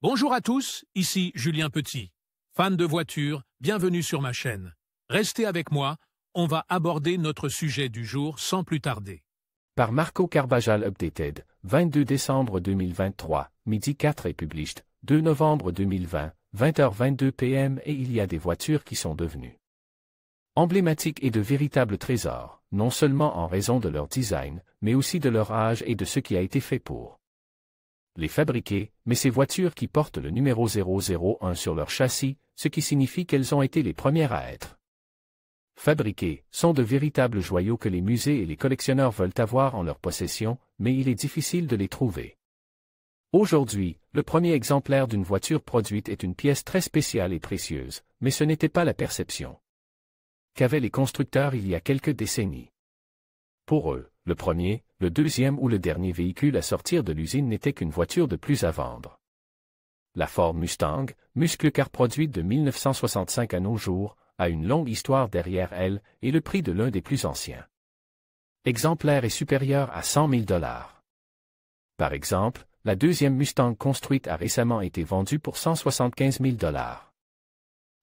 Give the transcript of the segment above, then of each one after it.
Bonjour à tous, ici Julien Petit. Fan de voitures, bienvenue sur ma chaîne. Restez avec moi, on va aborder notre sujet du jour sans plus tarder. Par Marco Carvajal Updated, 22 décembre 2023, midi 4 et published, 2 novembre 2020, 20h22 PM et il y a des voitures qui sont devenues emblématiques et de véritables trésors, non seulement en raison de leur design, mais aussi de leur âge et de ce qui a été fait pour les fabriquer, mais ces voitures qui portent le numéro 001 sur leur châssis, ce qui signifie qu'elles ont été les premières à être fabriquées, sont de véritables joyaux que les musées et les collectionneurs veulent avoir en leur possession, mais il est difficile de les trouver. Aujourd'hui, le premier exemplaire d'une voiture produite est une pièce très spéciale et précieuse, mais ce n'était pas la perception qu'avaient les constructeurs il y a quelques décennies. Pour eux, le premier, le deuxième ou le dernier véhicule à sortir de l'usine n'était qu'une voiture de plus à vendre. La Ford Mustang, muscle car produite de 1965 à nos jours, a une longue histoire derrière elle et le prix de l'un des plus anciens exemplaires est supérieur à 100 000 $. Par exemple, la deuxième Mustang construite a récemment été vendue pour 175 000 $.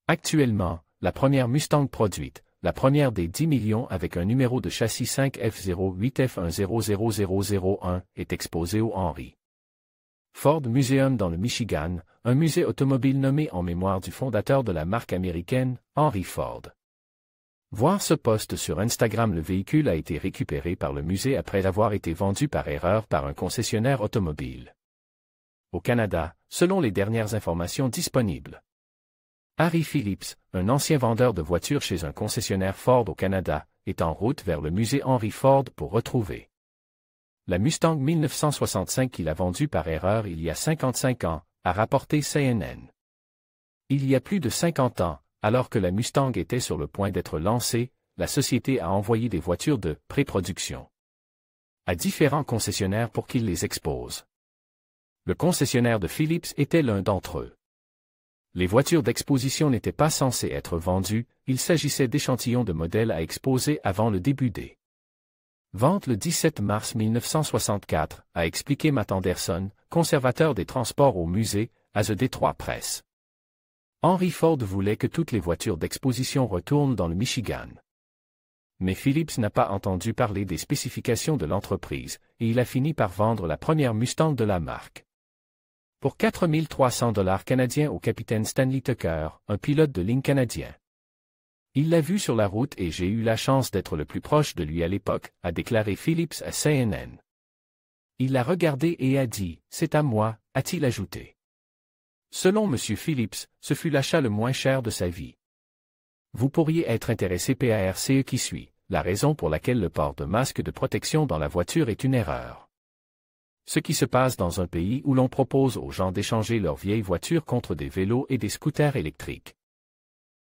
Actuellement, la première Mustang produite, la première des 10 millions avec un numéro de châssis 5F08F100001, est exposée au Henry Ford Museum dans le Michigan, un musée automobile nommé en mémoire du fondateur de la marque américaine, Henry Ford. Voir ce post sur Instagram. Le véhicule a été récupéré par le musée après avoir été vendu par erreur par un concessionnaire automobile au Canada, selon les dernières informations disponibles. Harry Phillips, un ancien vendeur de voitures chez un concessionnaire Ford au Canada, est en route vers le musée Henry Ford pour retrouver la Mustang 1965 qu'il a vendue par erreur il y a 55 ans, a rapporté CNN. Il y a plus de 50 ans, alors que la Mustang était sur le point d'être lancée, la société a envoyé des voitures de pré-production à différents concessionnaires pour qu'ils les exposent. Le concessionnaire de Phillips était l'un d'entre eux. Les voitures d'exposition n'étaient pas censées être vendues, il s'agissait d'échantillons de modèles à exposer avant le début des ventes le 17 mars 1964, a expliqué Matt Anderson, conservateur des transports au musée, à The Detroit Press. Henry Ford voulait que toutes les voitures d'exposition retournent dans le Michigan. Mais Phillips n'a pas entendu parler des spécifications de l'entreprise, et il a fini par vendre la première Mustang de la marque pour 4 300 $ canadiens au capitaine Stanley Tucker, un pilote de ligne canadien. Il l'a vu sur la route et j'ai eu la chance d'être le plus proche de lui à l'époque, a déclaré Phillips à CNN. Il l'a regardé et a dit « C'est à moi », a-t-il ajouté. Selon M. Phillips, ce fut l'achat le moins cher de sa vie. Vous pourriez être intéressé par ce qui suit, la raison pour laquelle le port de masque de protection dans la voiture est une erreur. Ce qui se passe dans un pays où l'on propose aux gens d'échanger leurs vieilles voitures contre des vélos et des scooters électriques.